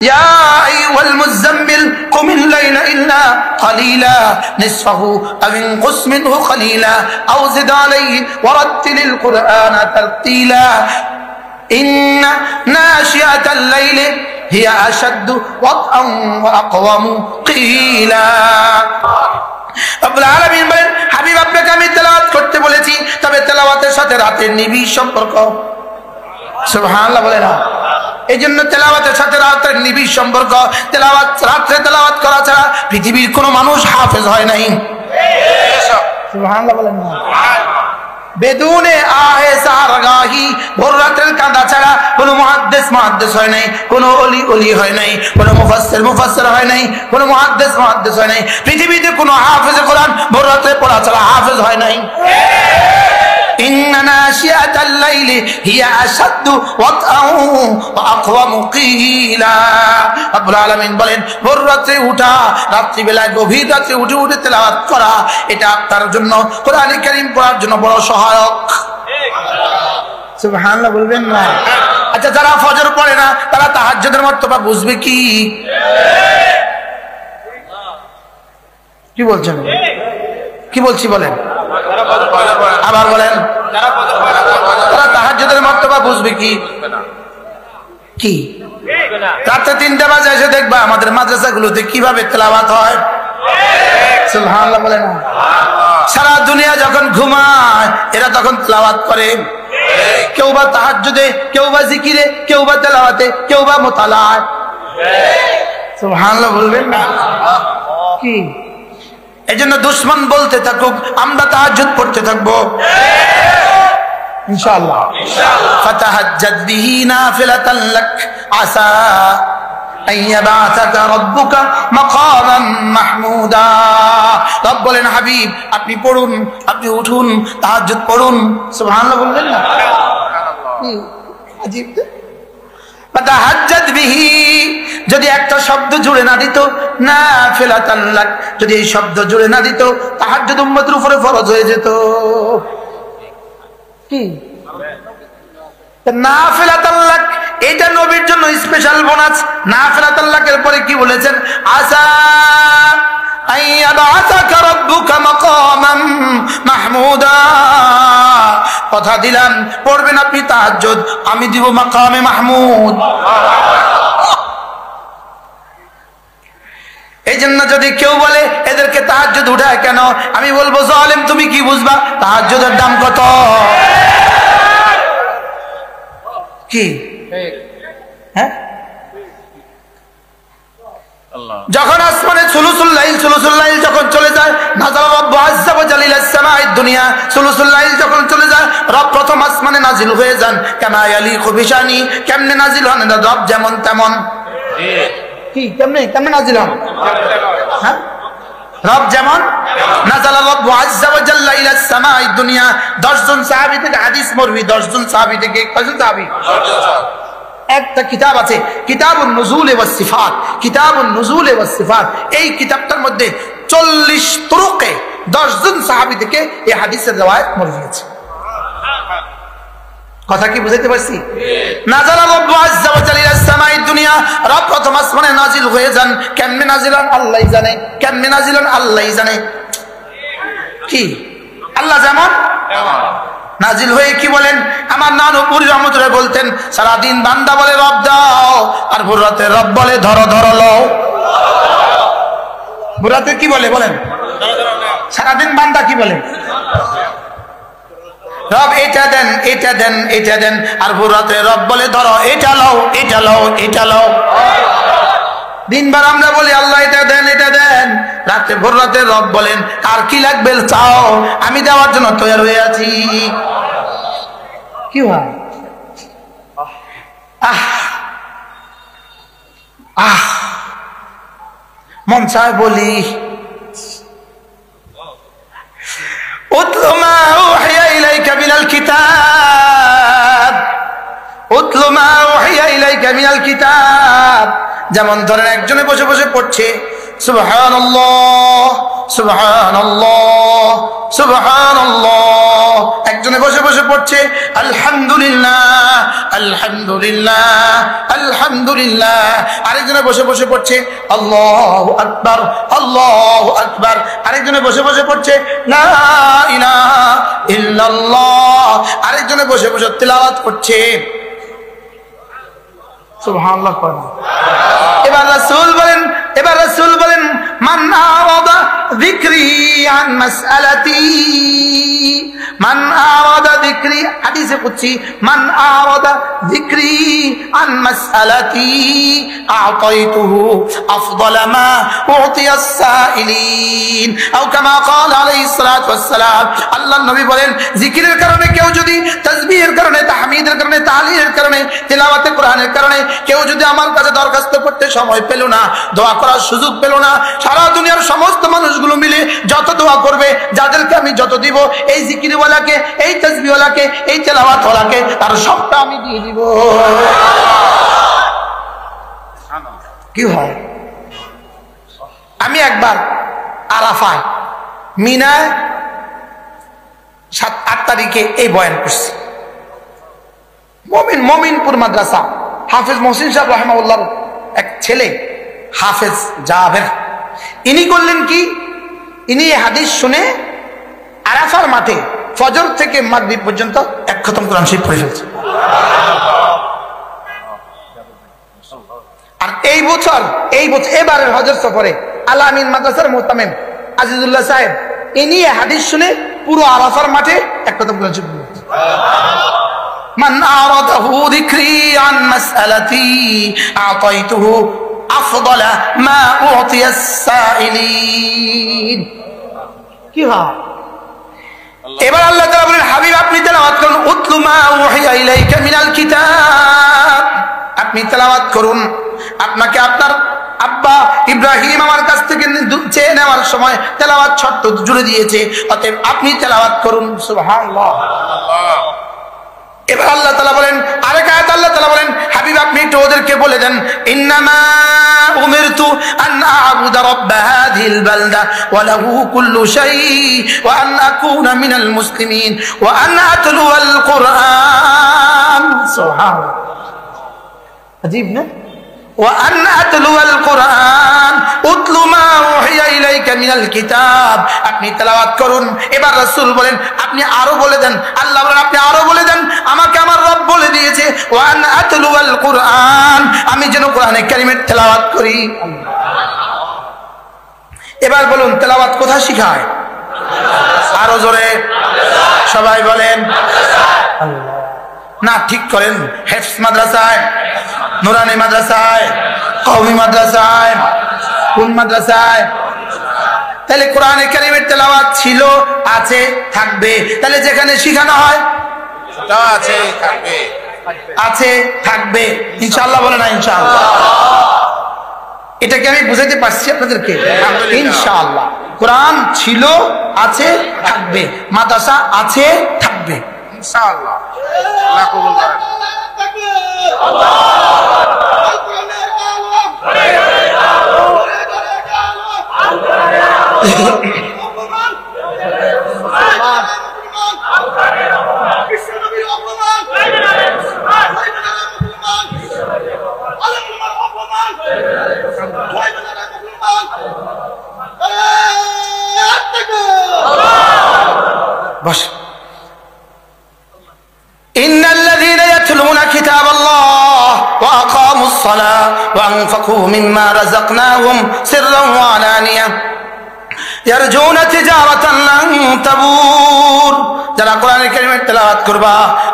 يا أيها المزمل قم الليل إلا قليلا نصفه أو انقص منه قليلا أو زد عليه ورتل القرآن ترتيلا إن ناشئة الليل هي أشد وطئا وأقوم قيلا রব্বুল আলামিন বলেন হাবিব আপনাকে আমি তেলাওয়াত করতে বলেছি তবে তেলাওয়াতের সাথে রাতের নিবিড় সম্পর্ক সুবহানাল্লাহ বলেন না এইজন্য তেলাওয়াতের সাথে রাতের নিবিড় সম্পর্ক তেলাওয়াত রাতে তেলাওয়াত করা ছাড়া পৃথিবীর কোনো মানুষ হাফেজ হয় নাই সুবহানাল্লাহ বলেন না বেদুনে আহে সারগাহি ভোর রাতের কাঁদা ছাড়া কোনো মুহাদ্দিস হয় নাই কোনো ওলি হয় নাই কোনো মুফাসসির হয় নাই কোনো মুহাদ্দিস হয় নাই পৃথিবীতে কোনো হাফেজ কোরআন ভোর রাতে পড়া ছাড়া হাফেজ হয় নাই ইন্না নাশিআতাল লাইলি হিয়া আশাদ্দু ওয়াতআউ ওয়া আকওয়ামু কিলা রব্বুল আলামিন বলেন ভোর রাতে উঠা রাত্রি বেলায় গভীর রাতে উঠে তেলাওয়াত করা এটা আপনার জন্য কোরআন কারীম পড়ার জন্য বড় সহায়ক সুবহানাল্লাহ বলবেন না আচ্ছা যারা ফজর পড়ে না তারা তাহাজ্জুদের মর্তবা বুঝবে কি বলছেন কি বলছি বলেন আবার বলেন তারা তাহাজ্জুদের মর্তবা বুঝবে কি রাতে 3টা বাজে এসে দেখবা আমাদের মাদ্রাসাগুলোতে কিভাবে তেলাওয়াত হয় সুবহানাল্লাহ বলেন না সারা দুনিয়া যখন ঘুমায় এরা তখন তেলাওয়াত করে কেউ বা তাহাজ্জুদে কেউ বা জিকিরে কেউ বা তেলাওয়াতে কেউ বা মুতালায় সুবহানাল্লাহ বলবেন না কি এজন্য দুশমন বলতে থাকুক আমরা তাহাজ্জুদ পড়তে থাকবো ইনশাআল্লাহ ফাতাহাজ্জাদ বিহি নাফিলাতান লাক আসা আইয়াবাতাকা রাব্বুকা মাকামান মাহমুদা রব বলেন হাবিব আপনি পড়ুন আপনি উঠুন তাহাজ্জুদ পড়ুন সুবহানাল্লাহ বলবেন না সুবহানাল্লাহ আজীব ফাতাহাজ্জাদ বিহি যদি একটা শব্দ জুড়ে না দিত নাফিলাতান লাক যদি এই শব্দ জুড়ে না দিত তাহাজ্জুদ উম্মতের উপরে ফরজ হয়ে যেত কি নাফিলাতান লাক এটা নবীর জন্য স্পেশাল বোনাস নাফিলাতান লাকের পরে কি বলেছেন আসা আইয়াবাতাকা রাব্বুকা মাকামান মাহমুদা কথা দিলাম পড়বেন আপনি তাহাজ্জুদ আমি দিব মাকামে মাহমুদ এই জন্য যদি কেউ বলে এদেরকে তাহাজ্জুদ উঠায় কেন আমি বলবো জালেম তুমি কি বুঝবা তাহাজ্জুদের দাম কত কি হ্যাঁ যখন আসমানে সুলুসুল লাইল যখন চলে যায় নাযালা রাব্বু আযজা ওয়া জালিলাস সামাঈদ দুনিয়া সুলুসুল লাইল যখন চলে যায় রব প্রথম আসমানে নাজিল হয়ে যান কামা ইয়ালিকু বিশানি কেমনে নাজিল হন রব যেমন তেমন কি কেমনে নাজিল হন হ্যাঁ রব যেমন নাযালা রাব্বু আযজা ওয়া জাল্লা ইলাস সামাঈদ দুনিয়া 10 জন সাহাবী থেকে হাদিস মরবি 10 জন সাহাবী থেকে কয়জন সাহাবী একটা কিতাব আছে কিতাবুন নুজুল ওয়াস সিফাত এই কিতাবটার মধ্যে 40 তুরুকে 10 জন সাহাবী থেকে এই হাদিসের riwayat মরবি আছে কথা কি বুঝাইতে পারছি নাযালা রাব্বু আযজা ওয়া জাল্লা ইলাস সামাঈদ দুনিয়া রব প্রথম আসমানে নাজিল হয়ে যান কেমনে নাজিল হন আল্লাহই জানে কেমনে নাজিল হন আল্লাহই জানে কি আল্লাহ যেমন নাজিল হয়ে কি বলেন আমার নানু পুরী রহমতুল্লাহ বলতেন সারা দিন বান্দা বলে রব দাও আর ভোর রাতে রব বলে ধরো লও ভোর রাতে কি বলে বলেন সারা দিন বান্দা কি বলে রব এটা দেন আর ভোর রাতে রব বলে ধরো এটা লও দিনবার আমরা বলি আল্লাহ এটা দেন রাতে ভোর রাতে রব বলেন কার কি লাগবে চাও আমি দেওয়ার জন্য তৈরি হয়ে আছি কি হয় মন চায় বলি উতলু মা উহিয়া ইলাইকা মিনাল কিতাব যেমন ধরেন একজনে বসে বসে পড়ছে সুবহানাল্লাহ সুবহানাল্লাহ। একজনে বসে বসে পড়ছে আলহামদুলিল্লাহ আলহামদুলিল্লাহ আলহামদুলিল্লাহ, আরেকজনে বসে বসে পড়ছে আল্লাহু আকবার আল্লাহু আকবার, আরেকজনে বসে বসে পড়ছে লা ইলাহা ইল্লাল্লাহ, আরেকজনে বসে বসে তিলাওয়াত করছে সুবহানাল্লাহ। এবার রাসূল বলেন মান আরাদা যিকরি আন মাসআলাতি, মান আরাদা যিকরি, হাদিসে কুদসি, মান আরাদা যিকরি আন মাসআলাতি আ'তাইতুহু আফদালা মা উ'তিয়া আস-সাইলিন, আও কামা ক্বাল আলাইহিস সালাতু ওয়াস সালাম। আল্লাহর নবী বলেন জিকিরের কারণে কেউ যদি, তাসবিহের কারণে, তাহমিদের কারণে, তাহলিলের কারণে, তিলাওয়াতে কোরআনের কারণে কেউ যদি আমার কাছে দরখাস্ত করতে সময় পেল না, দোয়া করার সুযোগ পেল না, সারা দুনিয়ার সমস্ত মানুষগুলো মিলে যত দোয়া করবে, যাদেরকে আমি যত দিব, এই জিকিরওয়ালাকে, এই তাসবিহওয়ালাকে, এই তেলাওয়াতওয়ালাকে, তার সবটা আমি দিয়ে দিব। কি হয়? আমি একবার আরাফায় মিনায় 7-8 তারিখে এই বয়ান করছি। মমিনপুর মাদ্রাসা হাফেজ মহসিন সাহেব রাহিমাহুল্লাহর এক ছেলে হাফেজ জাবের, ইনি করলেন কি, ইনি হাদিস শুনে আরাফার মাঠে ফজর থেকে মাগরিব পর্যন্ত এক খতম কোরআন শরীফ পড়ে ফেলছে। আর এই বছর এবারের হজর সফরে আল আমিন মাদ্রাসার মুহতামিম আজিজুল্লাহ সাহেব, ইনি হাদিস শুনে পুরো আরাফার মাঠে এক খতম কোরআন শরীফ পড়েছে। মান আরাদাহু যিকরি আন মাসআলাতি আ'তাইতুহু আফদালা মা উ'তিয়া আস-সাইলিন। কি হয়? এবার আল্লাহ তাআলা বলেন হাবিব আপনি তেলাওয়াত করুন, উতলু মা উহিয়া ইলাইকা মিনাল কিতাব, আপনি তেলাওয়াত করুন। আপনাকে আপনার আব্বা ইব্রাহিম আমার কাছ থেকে চেয়ে নেওয়ার সময় তেলাওয়াত শর্ত জুড়ে দিয়েছে, অতএব আপনি তেলাওয়াত করুন। সুবহানাল্লাহ। এবার আল্লাহ তাআলা বলেন, আরেক আয়াত আল্লাহ তাআলা বলেন হাবিব আপনি একটু ওদেরকে বলে দেন ইন্নামা উমিরতু আন আ'বুদা রাব্ব হাযিহিল বালদা ওয়া লাহু কুল্লু শাই ওয়া আন আকুনা মিনাল মুসলিমিন ওয়া আন আতলুয়াল কুরআন। সুবহানাল্লাহ, আজীব না? ওয়া আন আতলুয়াল কুরআন উতলু মা উহিয়া ইলাইকা মিনাল কিতাব, আপনি তেলাওয়াত করুন। এবার রাসূল বলেন আপনি আরো বলে দেন, আল্লাহ বলেন আপনি আরো বলে দেন আমাকে আমার রব বলে দিয়েছে ওয়া আন আতলুয়াল কুরআন, আমি যেন কোরআনে কারীমের তেলাওয়াত করি। এবার বলুন তেলাওয়াত কোথায় শিখায়? আরো জোরে সবাই বলেন। না ঠিক করেন, হেফজ মাদ্রাসায়, নুরানি মাদ্রাসায়, কওমি মাদ্রাসায়, কোন মাদ্রাসায়? তাহলে কোরআনে কারীমের তেলাওয়াত ছিল, আছে, থাকবে। তাহলে যেখানে শিখানো হয় আছে, থাকবে, আছে, থাকবে। ইনশাআল্লাহ বলে না ইনশাআল্লাহ? এটাকে আমি বুঝাইতে পারছি আপনাদেরকে? ইনশাআল্লাহ কোরআন ছিল, আছে, থাকবে, মাদ্রাসা আছে, থাকবে ইনশাআল্লাহ। আল্লাহ কবুল করেন। বস ইন্নাল্লাযীনা ইয়াতলুনা কিতাবাল্লাহ ওয়া আকামুস সালাহ ওয়া আনফাকু মিম্মা রাযাকনাহুম সিররান ওয়া আলানিয়া ইয়ারজুনা তিজারাতান লান তাবুর, যারা কোরআনে কারীমের তেলাওয়াত করবা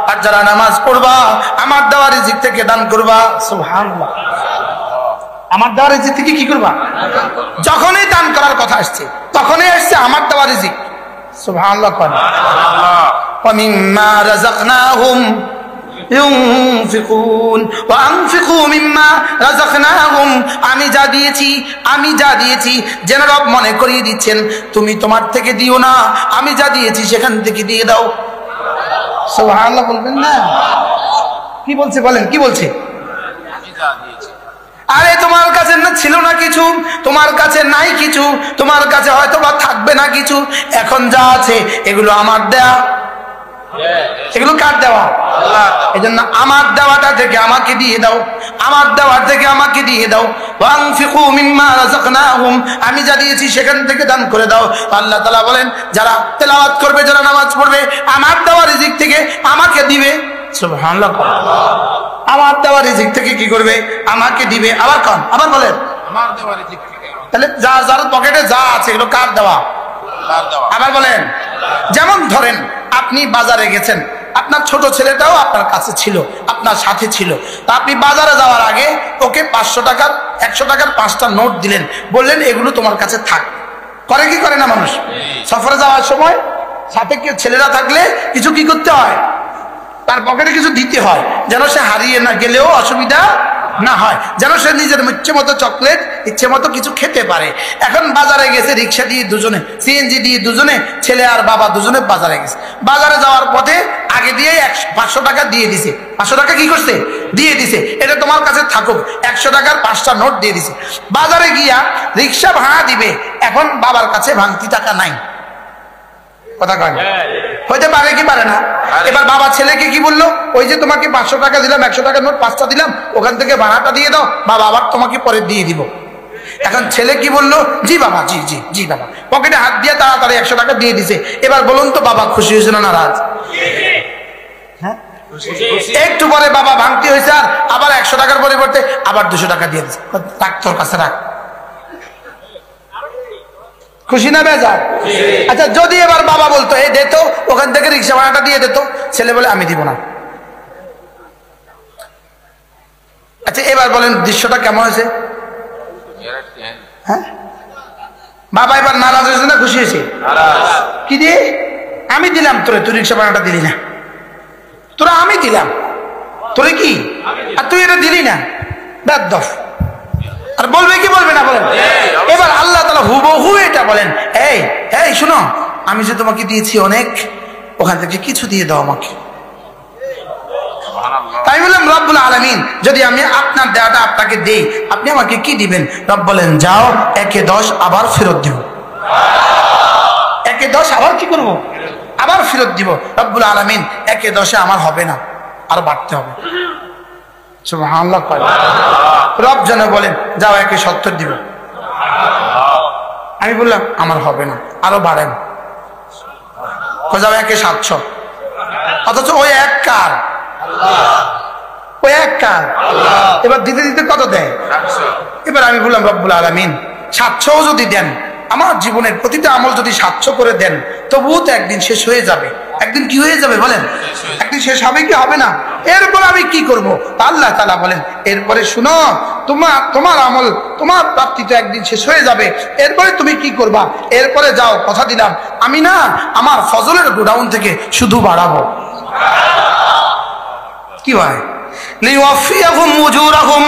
আর যারা নামাজ পড়বা আমার দেওয়া রিজিক থেকে দান করবা। সুবহানাল্লাহ, আমার দেওয়া রিজিক থেকে কি করবা? যখনই দান করার কথা আসছে তখনই আসছে আমার দেওয়া রিজিক। সুবহানাল্লাহ। ওয়া মিম্মা রাযাকনাহুম ইউনফিকুন ওয়া আনফিকু মিম্মা রাযাকনাহুম, আমি যা দিয়েছি যেন রব মনে করিয়ে দিচ্ছেন তুমি তোমার থেকে দিও না, আমি যা দিয়েছি সেখান থেকে দিয়ে দাও। সুবহানাল্লাহ বলবেন না? কি বলছে বলেন, কি বলছে? আরে তোমার কাছে ছিল না কিছু, তোমার কাছে নাই কিছু, তোমার কাছে হয়তো বা থাকবে না কিছু, এখন যা আছে এগুলো আমার দেয়া। এগুলো কার দেওয়া? এই জন্য আমার দেওয়াটা থেকে আমাকে দিয়ে দাও, আমার দেওয়ার থেকে আমাকে দিয়ে দাও। ওয়ানফিকু মিম্মা রাযাকনাহুম, আমি যা দিয়েছি সেখান থেকে দান করে দাও। আল্লাহ তাআলা বলেন যারা তেলাওয়াত করবে, যারা নামাজ পড়বে, আমার দেওয়া রিজিক থেকে আমাকে দিবে। সুবহানাল্লাহ। আমার দেওয়া রিজিক থেকে কি করবে? আমাকে দিবে। আবার কোন? আবার বলেন আমার দেওয়া রিজিক থেকে। তাহলে যা যার পকেটে যা আছে এগুলো কার দেওয়া? আবার বলেন। যেমন ধরেন আপনি বাজারে গেছেন, আপনার ছোট ছেলেটাও আপনার কাছে ছিল, আপনার সাথে ছিল, তা আপনি বাজারে যাওয়ার আগে ওকে 500 টাকার 100 টাকার 5টা নোট দিলেন, বললেন এগুলো তোমার কাছে থাক। করে কি করে না মানুষ? সফরে যাওয়ার সময় সাথে ছেলেরা থাকলে কিছু কি করতে হয়, তার পকেটে কিছু দিতে হয়, যেন সে হারিয়ে না গেলেও অসুবিধা না হয়, যেন সে নিজের ইচ্ছে মতো চকলেট, ইচ্ছে মতো কিছু খেতে পারে। এখন বাজারে গেছে রিক্সা দিয়ে দুজনে, সিএনজি দিয়ে দুজনে, ছেলে আর বাবা দুজনে বাজারে গেছে। বাজারে যাওয়ার পথে আগে দিয়ে 500 টাকা দিয়ে দিছে। 500 টাকা কি করছে? দিয়ে দিছে। এটা তোমার কাছে থাকুক। 100 টাকার 5টা নোট দিয়ে দিছে। বাজারে গিয়া রিক্সা ভাড়া দিবে, এখন বাবার কাছে ভাঙতি টাকা নাই। কথা কয় হইতে পারে কি পারে না? এবার বাবা ছেলেকে কি বললো, ওই যে তোমাকে 500 টাকা দিলাম, 100 টাকার নোট 5টা দিলাম, ওখান থেকে ভাড়াটা দিয়ে দাও, বাবা আবার তোমাকে পরে দিয়ে দিব। এখন ছেলে কি বললো, জি বাবা, জি জি জি বাবা, পকেটে হাত দিয়ে তাড়াতাড়ি 100 টাকা দিয়ে দিছে। এবার বলুন তো বাবা খুশি হয়েছে না নারাজ? হ্যাঁ, একটু পরে বাবা ভাঙতি হয়েছে, আর আবার 100 টাকার পরিবর্তে আবার 200 টাকা দিয়ে দিচ্ছে। রাখ তোর কাছে রাখ। খুশি না বেজার? আচ্ছা যদি এবার বাবা বলতো এই দে তো, ওখান থেকে রিক্সা ভাড়াটা দিয়ে দিত, ছেলে বলে আমি দিব না। আচ্ছা এবার বলেন দৃশ্যটা কেমন হয়েছে? হ্যাঁ, বাবা এবার নারাজ হয়েছে না খুশি হয়েছে? কি দিয়ে? আমি দিলাম তোরে, তুই রিক্সা ভাড়াটা দিলি না। তোরা আমি দিলাম, তোরে কি, আর তুই এটা দিলি না, বেদফ। আর বলবে কি বলবে না বলেন? এবার আল্লাহ তাআলা হুবহু এটা বলেন, এই এই শুনো, আমি যে তোমাকে দিয়েছি অনেক, ওখান থেকে কিছু দিয়ে দাও আমাকে। তাই বললাম রব্বুল আলামিন যদি আমি আপনার দেওয়াটা আপনাকে দেই, আপনি আমাকে কি দিবেন? রব বলেন যাও 1 এ 10 আবার ফেরত দিব। 1 এ 10 আবার কি করব? আবার ফেরত দিব। রব্বুল আলামিন 1 এ 10 আমার হবে না, আর বাড়তে হবে। সুবহানাল্লাহ। রব যেন বলেন যাও 1 এ 70 দিব। আমি বললাম আমার হবে না, আরো বাড়েন। যাও 1 এ 700। অথচ ওই এক কার, ওই এক কার। এবার দিতে দিতে কত দেয়? এবার আমি বললাম রব্বুল আলামিন 700 যদি দেন, আমার জীবনের প্রতিটা আমল যদি 700 করে দেন, তবুও তো একদিন শেষ হয়ে যাবে। একদিন কি হয়ে যাবে বলেন? একদিন শেষ হবে কি হবে না? এরপর আমি কি করব? আল্লাহ তাআলা বলেন এরপরে শুনো, তোমার আমল, তোমার প্রাপ্তি তো একদিন শেষ হয়ে যাবে, এরপরে তুমি কি করবা? এরপরে যাও, কথা দিলাম আমি না আমার ফজলের গোডাউন থেকে শুধু বাড়াবো। কি হয়? লিওয়াফিয়াহুম উজুরাহুম,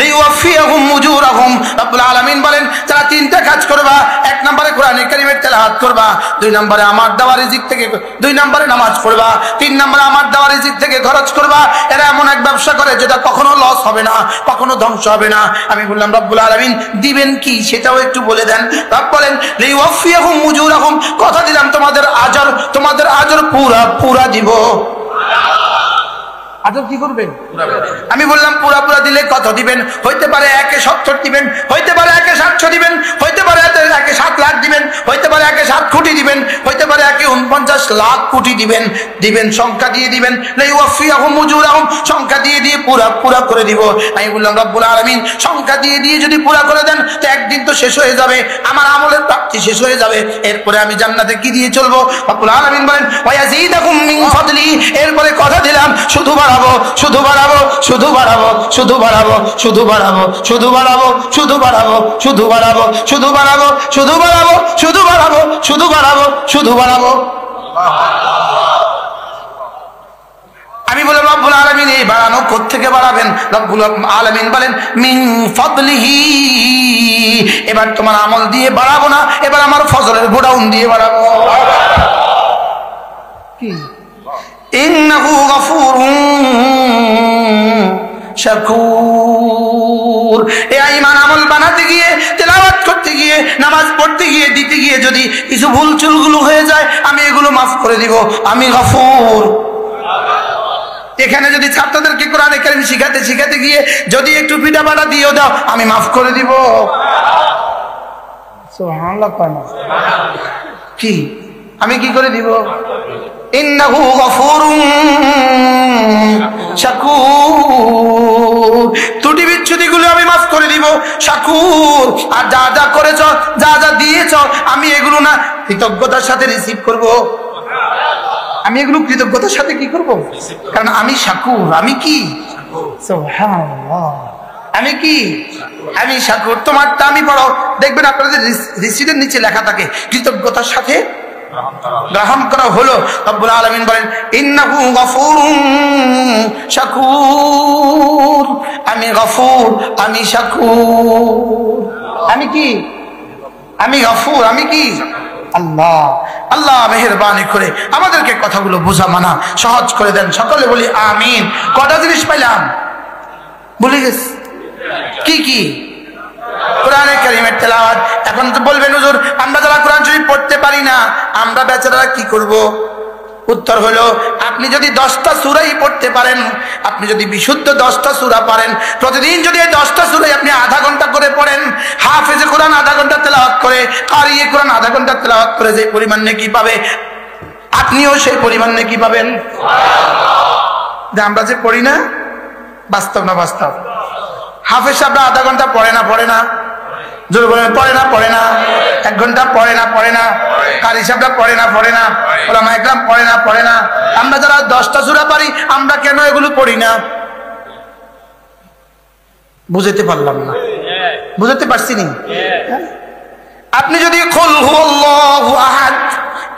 লিওয়াফিয়াহুম উজুরাহুম। রব্বুল আলামিন বলেন যারা 3টা কাজ করবা, 1 নম্বরে কোরআন কারীমের তেলাওয়াত করবা, 2 নম্বরে আমার দেওয়া রিজিক থেকে, 2 নম্বরে নামাজ পড়বা, 3 নম্বরে আমার দেওয়া রিজিক থেকে খরচ করবা। এরা এমন এক ব্যবসা করে যেটা কখনো লস হবে না, কখনো ধ্বংস হবে না। আমি বললাম রব্বুল আলামিন দিবেন কি সেটাও একটু বলে দেন। রব বলেন লিওয়াফিয়াহুম উজুরাহুম, কথা দিলাম তোমাদের আজর পুরা পুরা দিব। আজব কি করবেন? আমি বললাম পুরা পুরা দিলে কত দিবেন? হইতে পারে 1 এ 70 দিবেন, হইতে পারে 1 এ 700 দিবেন, হইতে পারে 1 এ 7 লাখ দিবেন, হইতে পারে 1 এ 7 কোটি দিবেন, হইতে পারে 1 এ 49 লাখ কোটি দিবেন। দিবেন সংখ্যা দিয়ে দিবেন, লাইওয়াফিয়াহুম উজুরাহুম, সংখ্যা দিয়ে দিয়ে পুরা পুরা করে দিব। আমি বললাম রব্বুল আলামিন সংখ্যা দিয়ে দিয়ে যদি পুরা করে দেন তো একদিন তো শেষ হয়ে যাবে, আমার আমলের প্রাপ্তি শেষ হয়ে যাবে। এরপরে আমি জান্নাতে কি দিয়ে চলবো? রব্বুল আলামিন বলেন ওয়ায়াজিদাকুম মিন ফাদলি, এরপরে কথা দিলাম শুধু বাড়াবো, শুধু বাড়াবো, শুধু বাড়াবো, শুধু বাড়াবো, শুধু বাড়াবো, শুধু বাড়াবো, শুধু বাড়াবো, শুধু বাড়াবো, শুধু বাড়াবো, শুধু বাড়াবো, শুধু বাড়াবো, শুধু বাড়াবো, শুধু বাড়াবো। আমি বলে রব্বুল আলামিন এই বাড়ানো কোত্থেকে বাড়াবেন? রব্বুল আলামিন বলেন মিন ফাদলিহি, এবার তোমার আমল দিয়ে বাড়াবো না, এবার আমার ফজলের গোডাউন দিয়ে বাড়াবো। কি? ইন্নাহু গফুরুন শাকুর, শাকুর। এই ঈমান আমল বানাতে গিয়ে, তেলাওয়াত করতে গিয়ে, নামাজ পড়তে গিয়ে, দিতে গিয়ে যদি কিছু ভুল চুলগুলো হয়ে যায়, আমি এগুলো মাফ করে দিব, আমি গফুর। এখানে যদি ছাত্রদেরকে কোরআনে কারীম শিখাতে গিয়ে যদি একটু পিটাপাটা দিয়েও দাও, আমি মাফ করে দিব। সুবহানাল্লাহ। কি আমি কি করে দিব? ইন্নাহু গফুরুন শাকুর। ত্রুটি বিচ্যুতিগুলো আমি মাফ করে দিব, শাকুর। আর যা যা করেছ, যা যা দিয়েছ, আমি এগুলো না কৃতজ্ঞতার সাথে রিসিভ করব। আমি এগুলো কৃতজ্ঞতার সাথে কি করব? কারণ আমি শাকুর। আমি কি? সুবহানাল্লাহ। আমি কি? আমি শাকুর। তোমারটা আমি বড়। দেখবেন আপনাদের রিসিটের নিচে লেখা থাকে কৃতজ্ঞতার সাথে গ্রহণ করা হলো। রব্বুল আলামিন বলেন ইন্নাহু গফুরুন শাকুর। আমি গফুর, আমি শাকুর। আমি কি? আমি গফুর। আমি কি? আল্লাহ। আল্লাহ মেহেরবানি করে আমাদেরকে কথাগুলো বোঝা মানা সহজ করে দেন। সকলে বলি আমিন। কটা জিনিস পাইলাম? ভুলে গেছি। কি কি? কোরআনে কারীমের তেলাওয়াত। এখন তো বলবেন হুজুর, আমরা যারা কোরআন শরীফ পড়তে পারি না, আমরা বেচারারা কি করব? উত্তর হলো, আপনি যদি 10টা সূরাই পড়তে পারেন, আপনি যদি বিশুদ্ধ 10টা সূরা পারেন, প্রতিদিন যদি এই 10টা সূরাই আপনি আধা ঘন্টা করে পড়েন, হাফেজে কোরআন আধা ঘন্টা তেলাওয়াত করে, কারিয়ে কোরআন আধা ঘন্টা তেলাওয়াত করে যে পরিমাণ নেকি পাবে, আপনিও সেই পরিমাণ নেকি পাবেন। যে আমরা যে পড়ি না, বাস্তব না বাস্তব? হাফেজ সাহেবরা আধা ঘন্টা পড়ে না জোর বলেন, পড়ে না 1 ঘন্টা পড়ে না কারি সাহেবরা পড়ে না ওলামা ইকরাম পড়ে না। আমরা যারা 10টা সূরা পারি, আমরা কেন এগুলো পড়ি না? বুঝতে পারলাম না। বুঝতে পারছি নি? আপনি যদি কুল হুয়াল্লাহু আহাদ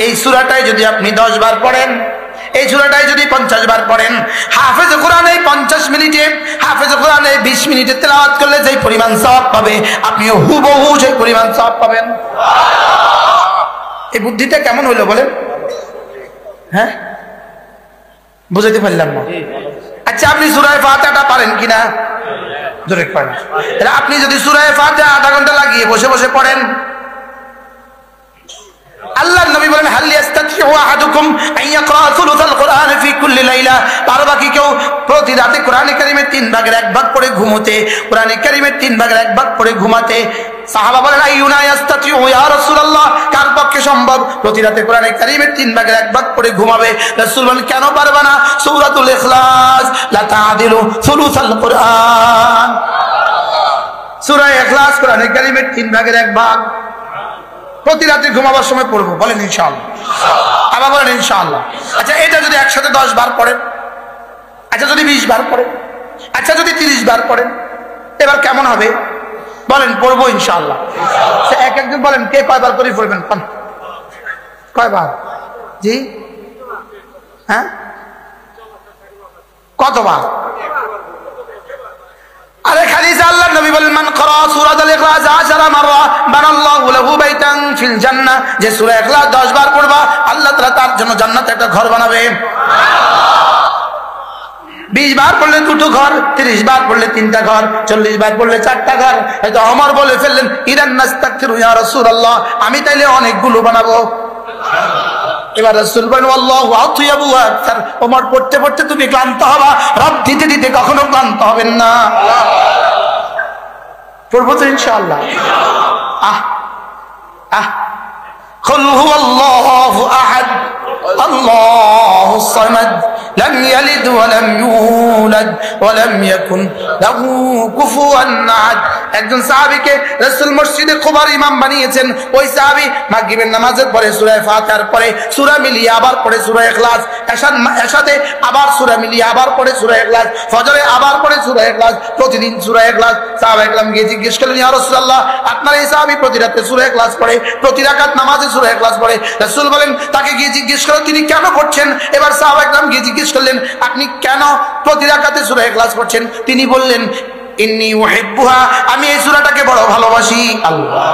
এই সূরাটাই যদি আপনি 10 বার পড়েন, এই সূরাটাই যদি 50 বার পড়েন, হাফেজ কোরআন এই 50 মিনিটে, হাফেজ কোরআন এই 20 মিনিটে তেলাওয়াত করলে যেই পরিমাণ সওয়াব পাবে, আপনিও হুবহু সেই পরিমাণ সওয়াব পাবেন। এই বুদ্ধিটা কেমন হলো বলেন? হ্যাঁ, বুঝতে পারলাম না। আচ্ছা, আপনি সূরা ফাতিহাটা পারেন কিনা? জোরে পড়েন। তাহলে আপনি যদি সূরা ফাতিহা আধা ঘন্টা লাগিয়ে বসে বসে পড়েন, আল্লাহর নবী বলেন হাল ইয়াস্তাতিউ আহাদুকুম আন ইয়াকরা সুলুসাল কুরআন ফি কুল্লি লাইলা। পারবা কি কেউ প্রতি রাতে কোরআনে কারীমের 3 ভাগের 1 ভাগ পড়ে ঘুমোতে? কোরআনে কারীমের 3 ভাগের 1 ভাগ পড়ে ঘুমাতে? সাহাবা বলেন আইয়ুনা ইয়াস্তাতিউ ইয়া রাসূলুল্লাহ, কার পক্ষে সম্ভব প্রতি রাতে কোরআনে কারীমের 3 ভাগের 1 ভাগ পড়ে ঘুমাবে? রাসূল বলেন কেন পারবা না? সূরাতুল ইখলাস লা তা'দিলু সুলুসাল কুরআন। সূরা ইখলাস কোরআনে কারীমের 3 ভাগের 1 ভাগ প্রতি রাতে ঘুমাবার সময় পড়বো। বলেন ইনশাআল্লাহ। আবার বলেন ইনশাআল্লাহ। আচ্ছা, এটা যদি একসাথে 10 বার পড়েন, আচ্ছা যদি 20 বার পড়েন, আচ্ছা যদি 30 বার পড়েন, এবার কেমন হবে বলেন? পড়বো ইনশাআল্লাহ। একজন বলেন কে কয়বার করে পড়বেন? কয়বার? জি হ্যাঁ, কতবার? আরে হাদিসে আল্লাহর নবী বলেন মান ক্রা সূরাতুল ইখলাস 10 মাররা বানাল্লাহু লাহু বাইতান ফিল জান্নাহ। যে সূরা ইখলাস 10 বার পড়বা, আল্লাহ তাআলা তার জন্য জান্নাতে একটা ঘর বানাবে। 20 বার পড়লে 2টো ঘর, 30 বার পড়লে 3টা ঘর, 40 বার পড়লে 4টা ঘর। হয়তো ওমর বলে ফেললেন ইদান নাস্তাগফিরু ইয়া রাসূলুল্লাহ, আমি তাইলে অনেকগুলো বানাবো। এবার রাসূল বলেন আল্লাহু আতয়াবু ওয়া আকসার। ওমর পড়তে পড়তে তুমি ক্লান্ত হবা, রব দিতে দিতে কখনো ক্লান্ত হবেন না। পড়বো তো ইনশাআল্লাহ। কুল হুয়াল্লাহু আহাদ আল্লাহুস সামাদ লাম ইয়ালিদ ওয়া লাম ইউলাদ ওয়া লাম ইয়াকুন লাহু কুফুয়ান আহাদ। একজন সাহাবীকে রাসূল মসজিদে কুবার ইমাম বানিয়েছেন। ওই সাহাবী মাগরিবের নামাজের পরে সূরা ফাতিহার পরে সূরা মিলিয়ে আবার পড়ে সূরা ইখলাস, এশাতে আবার সূরা মিলিয়ে আবার পড়ে সূরা ইখলাস, ফজরে আবার পড়ে সূরা ইখলাস, প্রতিদিন সূরা ইখলাস। সাহাবা একরাম গিয়ে জিজ্ঞেস করলেন ইয়া রাসূলুল্লাহ, আপনার এই সাহাবী প্রতি রাতে সূরা ইখলাস পড়ে, প্রতি রাকাত নামাজে সূরা ইখলাস পড়ে। রাসূল বলেন তাকে গিয়ে জিজ্ঞেস করো তিনি কেন পড়ছেন। এবার সাহাবা একরাম গিয়ে জিজ্ঞেস করলেন আপনি কেন প্রতি রাকাতে সূরা ইখলাস পড়ছেন? তিনি বললেন ইন্নী উহিব্বুহা, আমি এই সূরাটাকে বড় ভালোবাসি। আল্লাহ।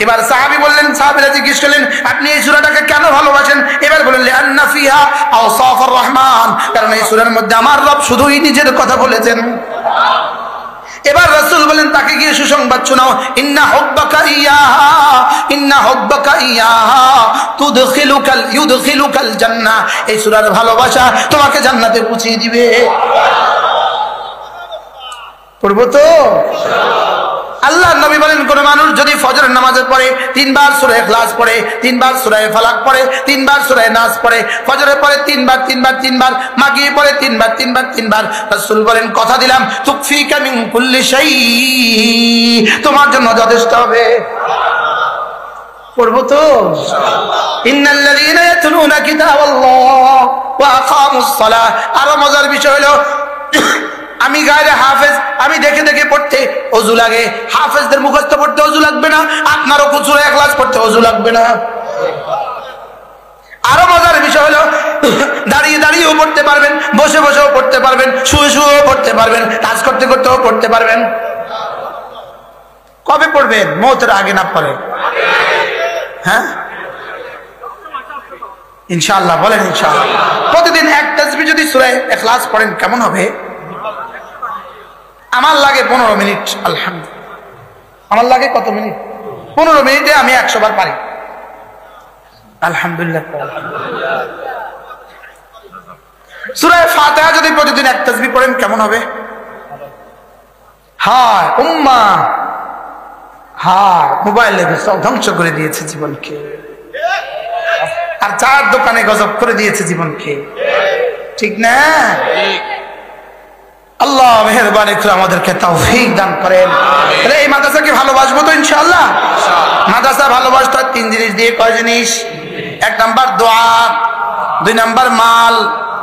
এবার সাহাবী বললেন, সাহাবীরা জিজ্ঞেস করলেন আপনি এই সূরাটাকে কেন ভালোবাসেন? এবার বললেন লিআন্না ফিহা আওসাফুর রহমান, কারণ এই সূরার মধ্যে আমার রব শুধুই নিজের কথা বলেছেন। এবার রাসূল বলেন তাকে গিয়ে সুসংবাদ শোনাও, ইন্না হুব্বাকা ইয়াহা ইউদখিলুকাল জান্নাহ। এই সূরার ভালোবাসা তোমাকে জান্নাতে পৌঁছিয়ে দিবে। পড়বো তো? আল্লাহ নবী বলেন কোন মানুষ যদি ফজরের নামাজের পরে 3 বার সূরা ইখলাস পড়ে, 3 বার সূরা ফালাক পড়ে, 3 বার সূরা নাস পড়ে, ফজরের পরে 3 বার 3 বার 3 বার, মাগরিবের পরে 3 বার 3 বার 3 বার, রাসূল বলেন কথা দিলাম তুকফিকা মিন কুল্লি শাই, তোমার জন্য যথেষ্ট হবে। পড়বো তো? ইন্নাল্লাযীনা ইয়াতলুনা কিতাবাল্লাহ ওয়া আকামুস সালাহ। আরো মজার বিষয় হলো আমি গায়রে হাফেজ, আমি দেখে দেখে পড়তে ওযু লাগে। হাফেজদের মুখস্থ পড়তে ওযু লাগবে না, আপনারও সূরা ইখলাস পড়তে ওযু লাগবে না। আরো মজার বিষয় হলো দাঁড়িয়ে দাঁড়িয়েও পড়তে পারবেন, বসে বসেও পড়তে পারবেন, শুয়ে শুয়েও পড়তে পারবেন, কাজ করতে করতেও পড়তে পারবেন। কবে পড়বেন? মওতের আগে না পরে? হ্যাঁ ইনশাআল্লাহ বলেন ইনশাআল্লাহ। প্রতিদিন এক তাসবিহ যদি সূরা ইখলাস পড়েন কেমন হবে? আমার লাগে 15 মিনিট। আলহামদুলিল্লাহ, আমার লাগে কত মিনিট? 15 মিনিটে আমি 100 বার পারি। আলহামদুলিল্লাহ। সূরা ফাতিহা যদি প্রতিদিন এক তাসবিহ পড়েন কেমন হবে? হায় উম্মাহ, হায় মোবাইলে সব ধ্বংস করে দিয়েছে জীবনকে, আর চার দোকানে গজব করে দিয়েছে জীবনকে, ঠিক না? আল্লাহ মেহেরবানি করে আমাদেরকে তৌফিক দান করেন। তাহলে এই মাদ্রাসাকে ভালোবাসবো তো ইনশাআল্লাহ। মাদ্রাসা ভালোবাসতে হয় 3 জিনিস দিয়ে। কয় জিনিস? 1 নাম্বার দোয়া, 2 নাম্বার মাল,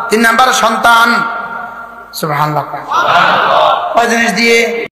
3 নাম্বার সন্তান। সুবহানাল্লাহ। কয় জিনিস দিয়ে?